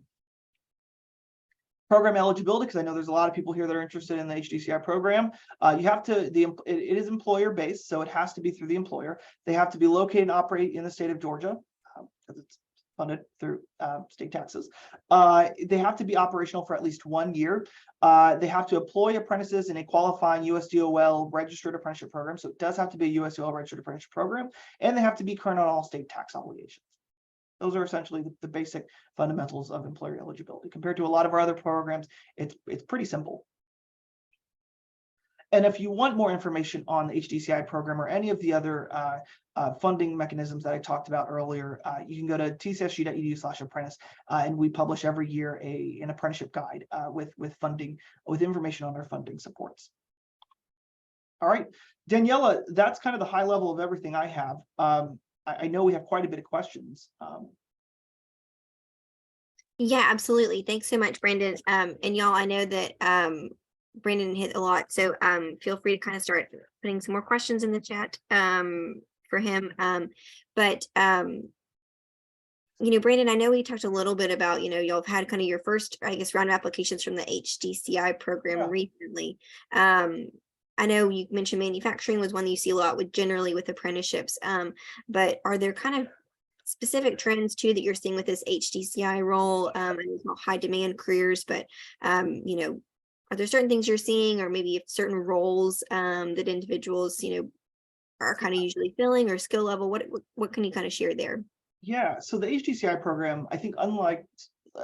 Program eligibility, because I know there's a lot of people here that are interested in the HDCI program. You have to, it is employer based, so it has to be through the employer. They have to be located and operate in the state of Georgia, because it's funded through state taxes. They have to be operational for at least 1 year. They have to employ apprentices in a qualifying USDOL registered apprenticeship program. So it does have to be a USDOL registered apprenticeship program, and they have to be current on all state tax obligations. Those are essentially the basic fundamentals of employer eligibility. Compared to a lot of our other programs, it's pretty simple. And if you want more information on the HDCI program or any of the other funding mechanisms that I talked about earlier, you can go to tcsg.edu/apprentice, and we publish every year an apprenticeship guide with funding, with information on our funding supports. All right, Daniela, that's kind of the high level of everything I have. I know we have quite a bit of questions. Yeah, absolutely. Thanks so much, Brandon. And y'all, I know that Brandon hit a lot, so feel free to kind of start putting some more questions in the chat for him. But Brandon, I know we talked a little bit about, y'all have had kind of your first, I guess, round of applications from the HDCI program recently. I know you mentioned manufacturing was one that you see a lot generally with apprenticeships, but are there kind of specific trends too that you're seeing with this HDCI role? And it's not high demand careers, but are there certain things you're seeing, or maybe certain roles that individuals, are kind of usually filling, or skill level? What can you kind of share there? Yeah, so the HDCI program, I think, unlike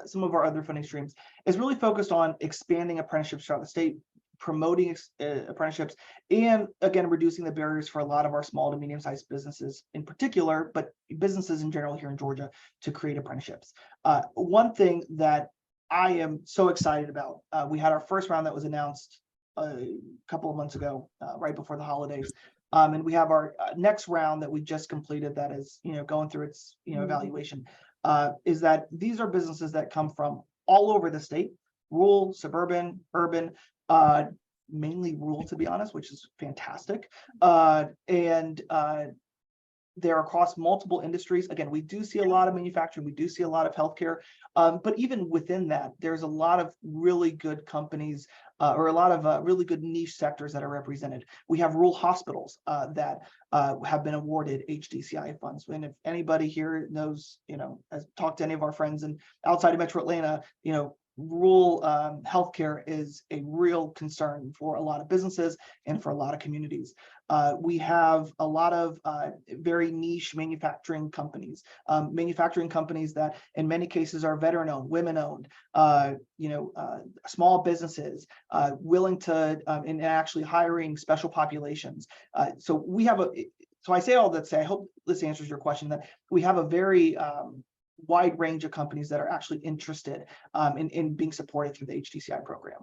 some of our other funding streams, is really focused on expanding apprenticeships throughout the state, promoting apprenticeships, and again, reducing the barriers for a lot of our small to medium-sized businesses in particular, but businesses in general here in Georgia, to create apprenticeships. One thing that I am so excited about, we had our first round that was announced a couple of months ago, right before the holidays. And we have our next round that we just completed that is, going through its, evaluation, is that these are businesses that come from all over the state, rural, suburban, urban, mainly rural, to be honest, which is fantastic. And they're across multiple industries. Again, we do see a lot of manufacturing, we do see a lot of healthcare, but even within that, there's a lot of really good companies, or a lot of really good niche sectors that are represented. We have rural hospitals that have been awarded HDCI funds. And if anybody here knows, has talked to any of our friends and outside of Metro Atlanta, rural healthcare is a real concern for a lot of businesses and for a lot of communities. We have a lot of very niche manufacturing companies that in many cases are veteran-owned, women-owned, small businesses willing to and actually hiring special populations. So I say all that to say, I hope this answers your question, that we have a very wide range of companies that are actually interested in being supported through the HDCI program.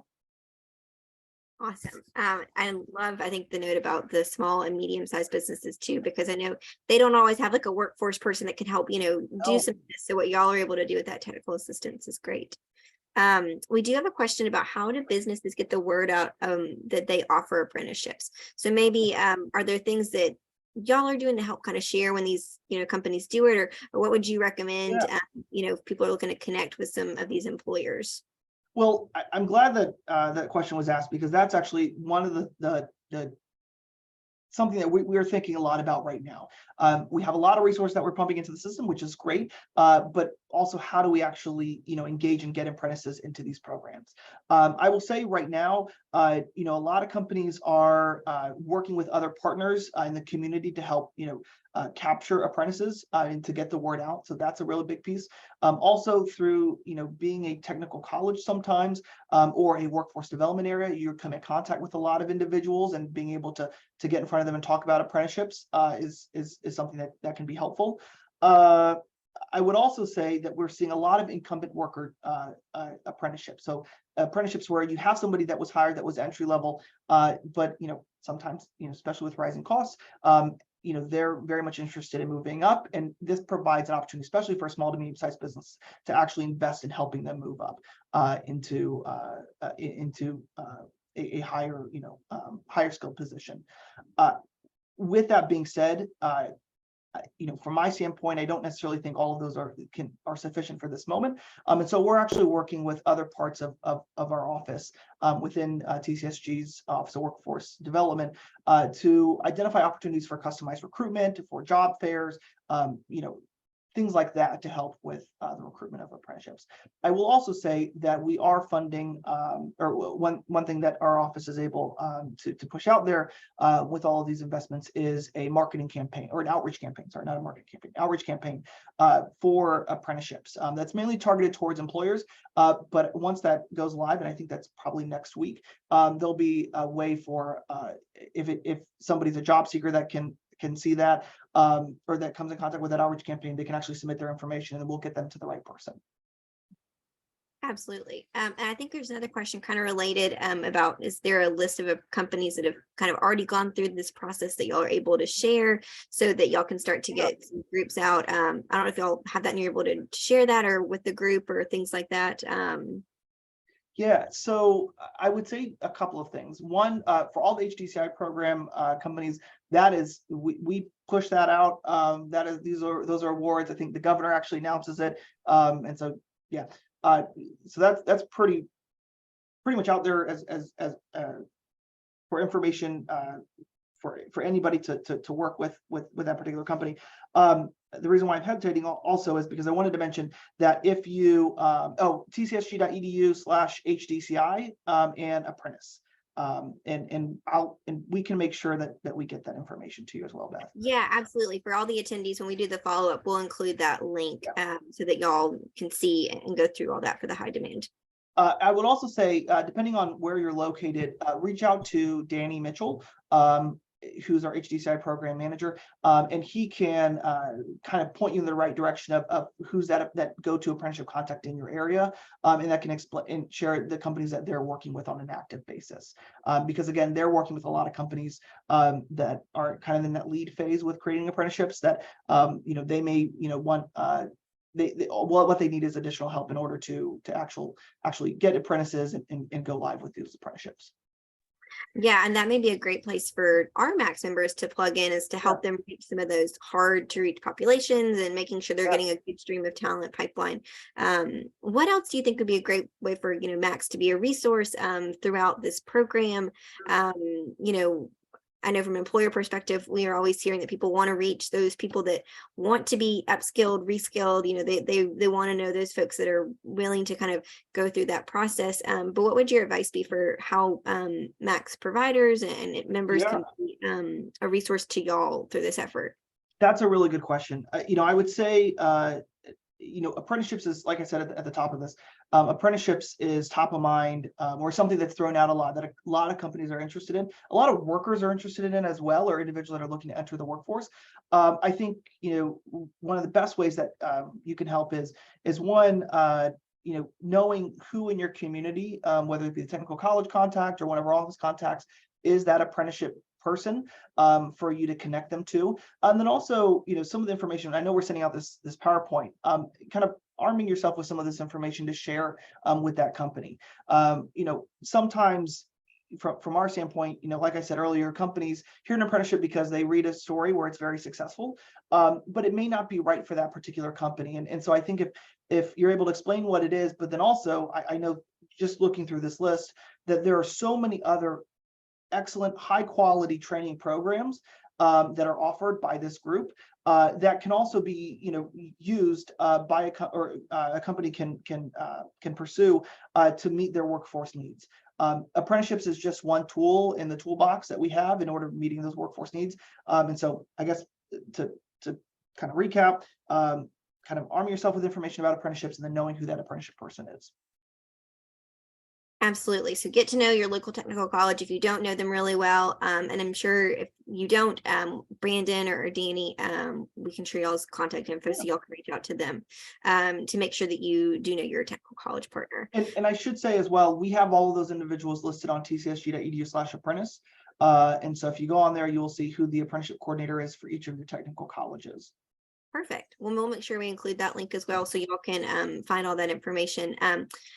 Awesome. I think the note about the small and medium-sized businesses too, because I know they don't always have like a workforce person that can help, do some of this. So what y'all are able to do with that technical assistance is great. We do have a question about how do businesses get the word out that they offer apprenticeships. So maybe are there things that y'all are doing to help kind of share when these companies do it, or what would you recommend if people are looking to connect with some of these employers? Well, I'm glad that that question was asked, because that's actually one of the something that we are thinking a lot about right now. We have a lot of resources that we're pumping into the system, which is great, but also how do we actually engage and get apprentices into these programs? I will say right now, a lot of companies are working with other partners in the community to help capture apprentices and to get the word out. So that's a really big piece. Also through being a technical college sometimes, or a workforce development area, you come in contact with a lot of individuals, and being able to get in front of them and talk about apprenticeships is something that can be helpful. I would also say that we're seeing a lot of incumbent worker apprenticeships. So apprenticeships where you have somebody that was hired that was entry level, but sometimes especially with rising costs, they're very much interested in moving up, and this provides an opportunity, especially for a small to medium-sized business, to actually invest in helping them move up into a higher higher skilled position. With that being said, from my standpoint, I don't necessarily think all of those are sufficient for this moment. And so we're actually working with other parts of our office within TCSG's Office of Workforce Development to identify opportunities for customized recruitment, for job fairs, things like that, to help with the recruitment of apprenticeships. I will also say that we are funding, or one thing that our office is able to push out there with all of these investments is a marketing campaign, or an outreach campaign, sorry, not a marketing campaign, outreach campaign for apprenticeships. That's mainly targeted towards employers, but once that goes live, and I think that's probably next week, there'll be a way for if somebody's a job seeker that can see that, or that comes in contact with that outreach campaign, they can actually submit their information, and we'll get them to the right person. Absolutely. And I think there's another question kind of related about, is there a list of companies that have kind of already gone through this process that y'all are able to share so that y'all can start to get some groups out? I don't know if y'all have that and you're able to share that, or with the group or things like that. Yeah, so I would say a couple of things. One, for all the HDCI program companies, that is, we push that out. That is, those are awards. I think the governor actually announces it, and so yeah, so that's pretty much out there as for information for anybody to work with that particular company. The reason why I'm hesitating also is because I wanted to mention that if you tcsg.edu/HDCI and apprentice, and we can make sure that we get that information to you as well, Beth. Yeah, absolutely. For all the attendees, when we do the follow-up, we'll include that link so that y'all can see and go through all that for the high demand. I would also say, depending on where you're located, reach out to Danny Mitchell, who's our HDCI program manager, and he can kind of point you in the right direction of who's that go-to apprenticeship contact in your area, and that can explain and share the companies that they're working with on an active basis. Because again, they're working with a lot of companies that are kind of in that lead phase with creating apprenticeships that they may want. What they need is additional help in order to actually get apprentices and go live with these apprenticeships. Yeah, and that may be a great place for our Max members to plug in, is to help them reach some of those hard to reach populations and making sure they're getting a good stream of talent pipeline. What else do you think would be a great way for Max to be a resource throughout this program? I know from an employer perspective, we are always hearing that people want to reach those people that want to be upskilled, reskilled. They want to know those folks that are willing to kind of go through that process. But what would your advice be for how Max providers and members can be a resource to y'all through this effort? That's a really good question. I would say, apprenticeships is, like I said at the top of this, apprenticeships is top of mind, or something that's thrown out a lot, that a lot of companies are interested in. A lot of workers are interested in as well, or individuals that are looking to enter the workforce. I think, one of the best ways that you can help is one, knowing who in your community, whether it be the technical college contact or one of our office contacts, is that apprenticeship person for you to connect them to. And then also, some of the information, I know we're sending out this PowerPoint, kind of arming yourself with some of this information to share with that company. Sometimes from our standpoint, like I said earlier, companies hear an apprenticeship because they read a story where it's very successful, but it may not be right for that particular company. And so I think if you're able to explain what it is, but then also I know just looking through this list that there are so many other excellent high quality training programs that are offered by this group that can also be used by a company can pursue to meet their workforce needs. Apprenticeships is just one tool in the toolbox that we have in order to meeting those workforce needs. And so I guess to kind of recap, kind of arming yourself with information about apprenticeships and then knowing who that apprenticeship person is. Absolutely. So get to know your local technical college if you don't know them really well. And I'm sure if you don't, Brandon or Danny, we can share y'all's contact info so y'all can reach out to them to make sure that you do know your technical college partner. And I should say as well, we have all of those individuals listed on tcsg.edu/apprentice. And so if you go on there, you will see who the apprenticeship coordinator is for each of your technical colleges. Perfect. Well, we'll make sure we include that link as well so y'all can find all that information.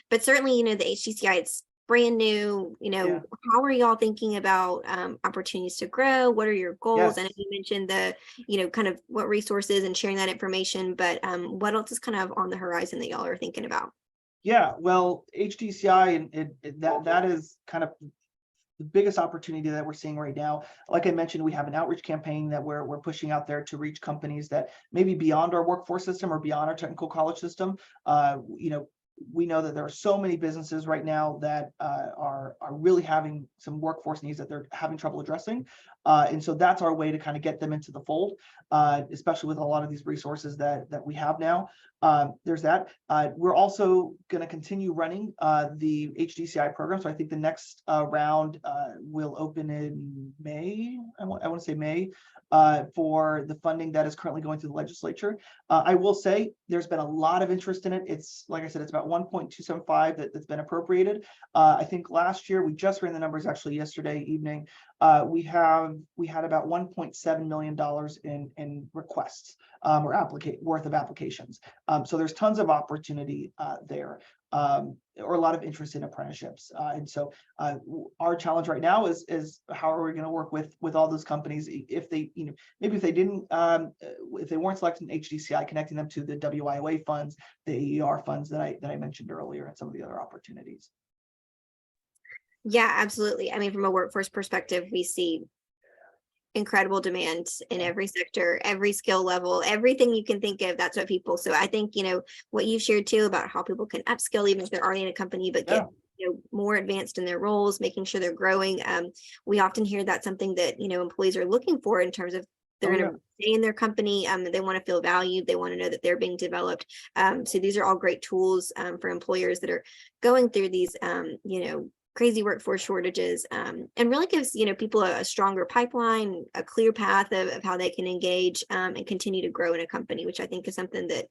But certainly, the HDCI, it's brand new. How are y'all thinking about opportunities to grow? What are your goals? Yes. And you mentioned the, kind of what resources and sharing that information, but what else is kind of on the horizon that y'all are thinking about? Yeah, well, HDCI, and that is kind of the biggest opportunity that we're seeing right now. Like I mentioned, we have an outreach campaign that we're pushing out there to reach companies that maybe beyond our workforce system or beyond our technical college system. We know that there are so many businesses right now that are really having some workforce needs that they're having trouble addressing. And so that's our way to kind of get them into the fold, especially with a lot of these resources that we have now. There's that. We're also going to continue running the HDCI program. So I think the next round will open in May. I want to say May for the funding that is currently going through the legislature. I will say there's been a lot of interest in it. It's, like I said, it's about 1.275 that's been appropriated. I think last year, we just ran the numbers actually yesterday evening. We had about $1.7 million in requests or worth of applications. So there's tons of opportunity there, or a lot of interest in apprenticeships. And so our challenge right now is how are we going to work with all those companies if they, maybe if they didn't, if they weren't selected in HDCI, connecting them to the WIOA funds, the AER funds that I mentioned earlier, and some of the other opportunities. Yeah, absolutely. I mean, from a workforce perspective, we see incredible demand in every sector, every skill level, everything you can think of. That's what people. So I think, what you've shared too about how people can upskill, even if they're already in a company, but get more advanced in their roles, making sure they're growing. We often hear that's something that, employees are looking for in terms of they're going to stay in their company. They want to feel valued. They want to know that they're being developed. So these are all great tools for employers that are going through these, crazy workforce shortages, and really gives people a stronger pipeline, a clear path of how they can engage and continue to grow in a company, which I think is something that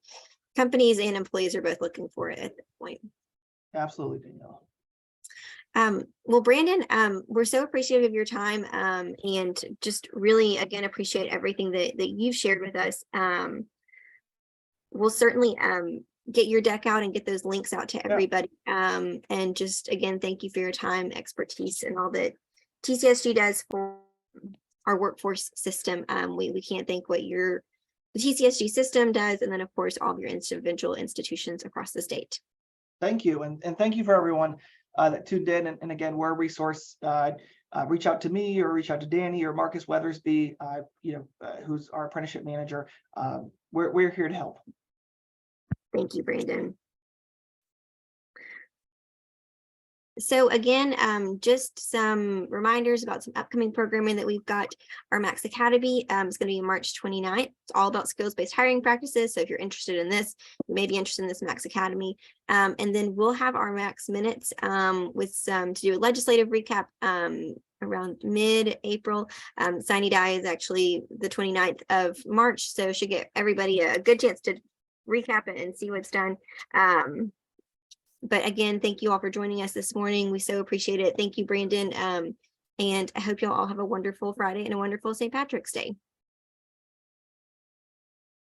companies and employees are both looking for at this point. Absolutely, Danielle. Well, Brandon, we're so appreciative of your time and just really, again, appreciate everything that you've shared with us. We'll certainly get your deck out and get those links out to everybody. And just, again, thank you for your time, expertise, and all that TCSG does for our workforce system. We can't thank what the TCSG system does, and then, of course, all of your individual institutions across the state. Thank you. And thank you for everyone that tuned in. And again, we're a resource reach out to me or reach out to Danny or Marcus Weathersby, who's our apprenticeship manager. We're here to help. Thank you, Brandon. So again, just some reminders about some upcoming programming that we've got. Our Max Academy is going to be March 29th. It's all about skills-based hiring practices. So if you're interested in this, you may be interested in this Max Academy. And then we'll have our Max Minutes with some to do a legislative recap around mid-April. Sine Die is actually the 29th of March. So should get everybody a good chance to recap it and see what's done. But again, thank you all for joining us this morning. We so appreciate it. Thank you, Brandon. And I hope you all have a wonderful Friday and a wonderful St. Patrick's Day.